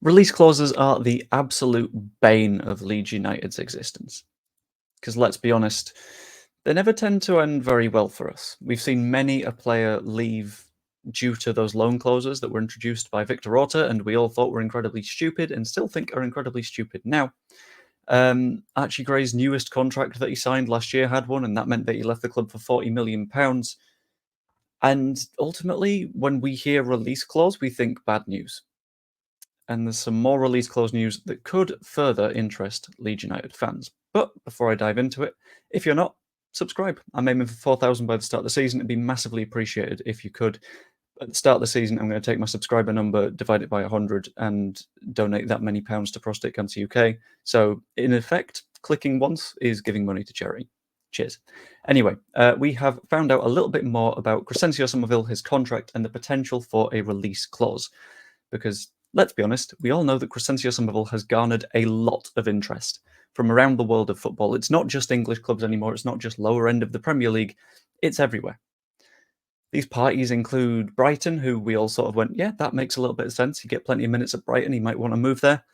Release clauses are the absolute bane of Leeds United's existence. Because let's be honest, they never tend to end very well for us. We've seen many a player leave due to those loan clauses that were introduced by Victor Orta, and we all thought were incredibly stupid and still think are incredibly stupid now. Archie Gray's newest contract that he signed last year had one, and that meant that he left the club for £40 million. And ultimately, when we hear release clause, we think bad news. And there's some more release clause news that could further interest Leeds United fans. But before I dive into it, if you're not, subscribe. I'm aiming for 4,000 by the start of the season. It'd be massively appreciated if you could. At the start of the season, I'm going to take my subscriber number, divide it by 100, and donate that many pounds to Prostate Cancer UK. So, in effect, clicking once is giving money to charity. Cheers. Anyway, we have found out a little bit more about Crysencio Summerville, his contract, and the potential for a release clause. Because, let's be honest, we all know that Crysencio Summerville has garnered a lot of interest from around the world of football. It's not just English clubs anymore. It's not just lower end of the Premier League. It's everywhere. These parties include Brighton, who we all sort of went, yeah, that makes a little bit of sense. You get plenty of minutes at Brighton. He might want to move there.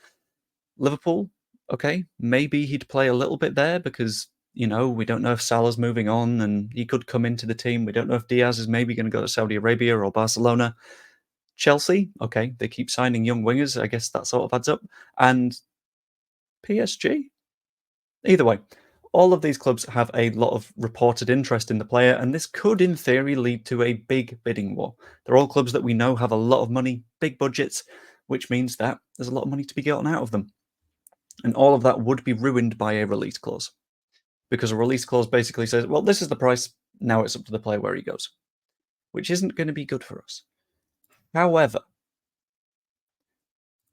Liverpool, okay, maybe he'd play a little bit there because, we don't know if Salah's moving on and he could come into the team. We don't know if Diaz is maybe going to go to Saudi Arabia or Barcelona. Chelsea, okay, they keep signing young wingers. I guess that sort of adds up. And PSG? Either way, all of these clubs have a lot of reported interest in the player, and this could, in theory, lead to a big bidding war. They're all clubs that we know have a lot of money, big budgets, which means that there's a lot of money to be gotten out of them. And all of that would be ruined by a release clause. Because a release clause basically says, well, this is the price, now it's up to the player where he goes. Which isn't going to be good for us. However,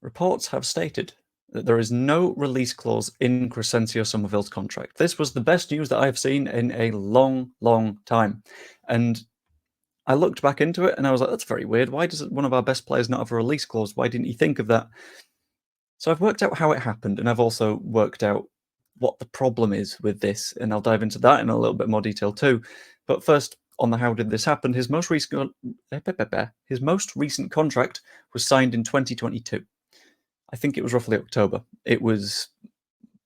reports have stated that there is no release clause in Crysencio Summerville's contract. This was the best news that I've seen in a long, long time. And I looked back into it and I was like, that's very weird. Why does one of our best players not have a release clause? Why didn't he think of that? So I've worked out how it happened, and I've also worked out what the problem is with this, and I'll dive into that in a little bit more detail too. But first, on the how did this happen, his most recent contract was signed in 2022. I think it was roughly October. It was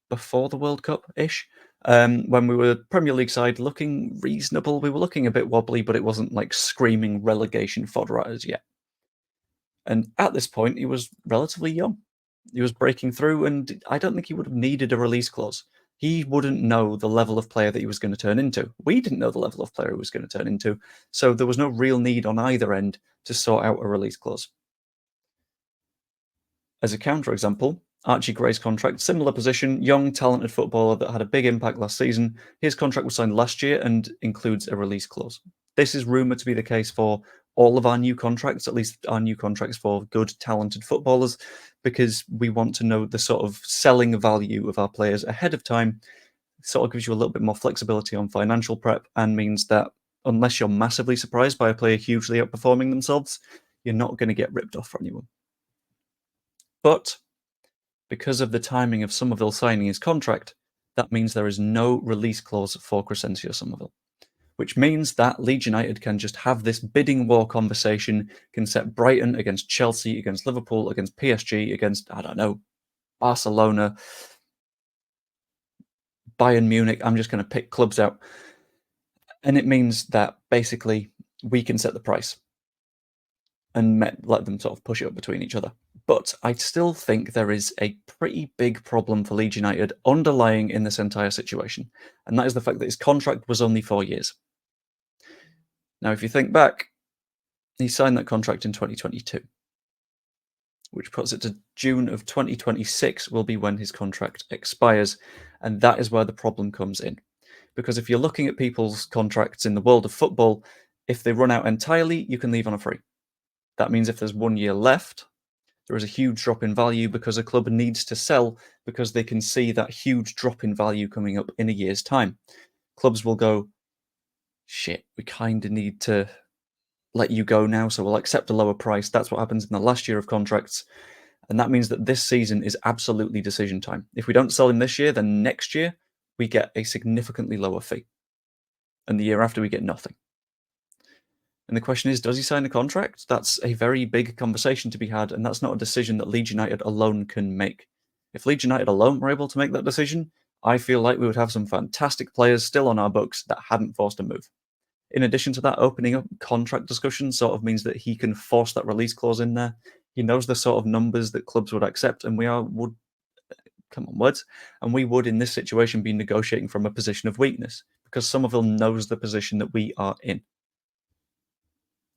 before the World Cup-ish, when we were Premier League side looking reasonable. We were looking a bit wobbly, but it wasn't like screaming relegation fodder as yet. And at this point, he was relatively young. He was breaking through, and I don't think he would have needed a release clause. He wouldn't know the level of player that he was going to turn into. We didn't know the level of player he was going to turn into, so there was no real need on either end to sort out a release clause. As a counterexample, Archie Gray's contract, similar position, young, talented footballer that had a big impact last season. His contract was signed last year and includes a release clause. This is rumoured to be the case for all of our new contracts, at least our new contracts for good, talented footballers, because we want to know the sort of selling value of our players ahead of time. It sort of gives you a little bit more flexibility on financial prep and means that unless you're massively surprised by a player hugely outperforming themselves, you're not going to get ripped off for anyone. But because of the timing of Summerville signing his contract, that means there is no release clause for Crysencio Summerville, which means that Leeds United can just have this bidding war conversation, can set Brighton against Chelsea, against Liverpool, against PSG, against, I don't know, Barcelona, Bayern Munich. I'm just going to pick clubs out. And it means that basically we can set the price and let them sort of push it up between each other. But I still think there is a pretty big problem for Leeds United underlying in this entire situation, and that is the fact that his contract was only 4 years. Now, if you think back, he signed that contract in 2022, which puts it to June of 2026 will be when his contract expires, and that is where the problem comes in. Because if you're looking at people's contracts in the world of football, if they run out entirely, you can leave on a free. That means if there's 1 year left, there is a huge drop in value because a club needs to sell because they can see that huge drop in value coming up in a year's time. Clubs will go, shit, we kind of need to let you go now, so we'll accept a lower price. That's what happens in the last year of contracts. And that means that this season is absolutely decision time. If we don't sell him this year, then next year we get a significantly lower fee. And the year after we get nothing. And the question is, does he sign a contract? That's a very big conversation to be had, and that's not a decision that Leeds United alone can make. If Leeds United alone were able to make that decision, I feel like we would have some fantastic players still on our books that hadn't forced a move. In addition to that, opening up contract discussions sort of means that he can force that release clause in there. He knows the sort of numbers that clubs would accept, and would come on words, and we would in this situation be negotiating from a position of weakness because Summerville knows the position that we are in.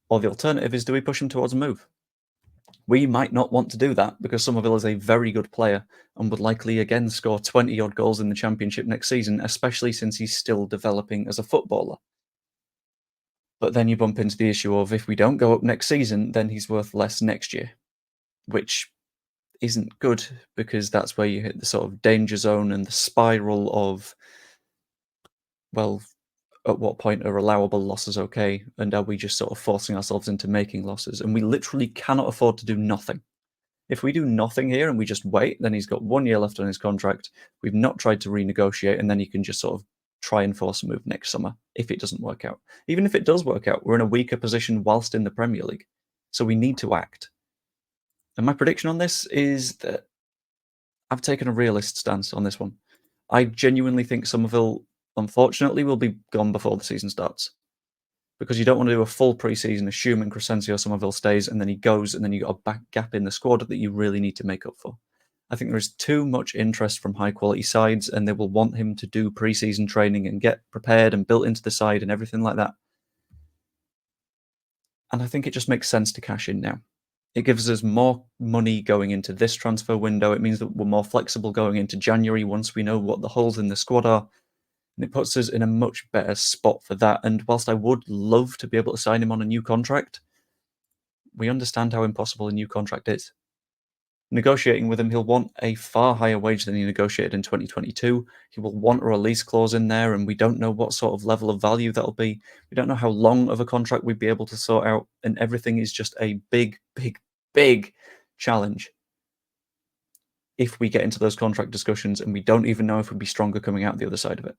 Or the alternative is, do we push him towards a move? We might not want to do that because Summerville is a very good player and would likely again score 20 odd goals in the Championship next season, especially since he's still developing as a footballer. But then you bump into the issue of, if we don't go up next season, then he's worth less next year, which isn't good because that's where you hit the sort of danger zone and the spiral of, well, at what point are allowable losses okay? And are we just sort of forcing ourselves into making losses? And we literally cannot afford to do nothing. If we do nothing here and we just wait, then he's got 1 year left on his contract. We've not tried to renegotiate, and then he can just sort of try and force a move next summer if it doesn't work out. Even if it does work out, we're in a weaker position whilst in the Premier League. So we need to act. And my prediction on this is that I've taken a realist stance on this one. I genuinely think Summerville, unfortunately, will be gone before the season starts. Because you don't want to do a full pre-season assuming Crysencio Summerville stays and then he goes and then you got a back gap in the squad that you really need to make up for. I think there is too much interest from high quality sides and they will want him to do pre-season training and get prepared and built into the side and everything like that. And I think it just makes sense to cash in now. It gives us more money going into this transfer window. It means that we're more flexible going into January once we know what the holes in the squad are. And it puts us in a much better spot for that. And whilst I would love to be able to sign him on a new contract, we understand how impossible a new contract is. Negotiating with him, he'll want a far higher wage than he negotiated in 2022. He will want a release clause in there, and we don't know what sort of level of value that'll be. We don't know how long of a contract we'd be able to sort out, and everything is just a big, big, big challenge if we get into those contract discussions, and we don't even know if we'd be stronger coming out the other side of it.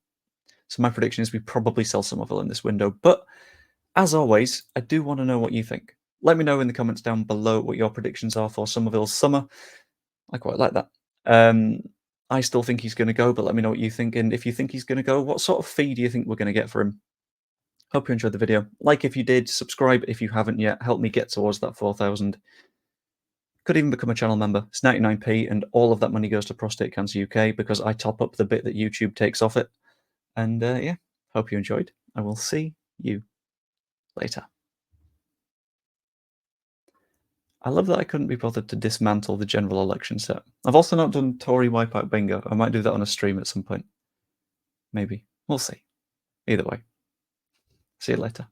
So my prediction is we probably sell Summerville in this window. But as always, I do want to know what you think. Let me know in the comments down below what your predictions are for Summerville's summer. I quite like that. I still think he's going to go, but let me know what you think. And if you think he's going to go, what sort of fee do you think we're going to get for him? Hope you enjoyed the video. Like if you did, subscribe if you haven't yet. Help me get towards that 4,000. Could even become a channel member. It's 99p, and all of that money goes to Prostate Cancer UK because I top up the bit that YouTube takes off it. And yeah, hope you enjoyed. I will see you later. I love that I couldn't be bothered to dismantle the general election set. I've also not done Tory Wipeout Bingo. I might do that on a stream at some point. Maybe. We'll see. Either way. See you later.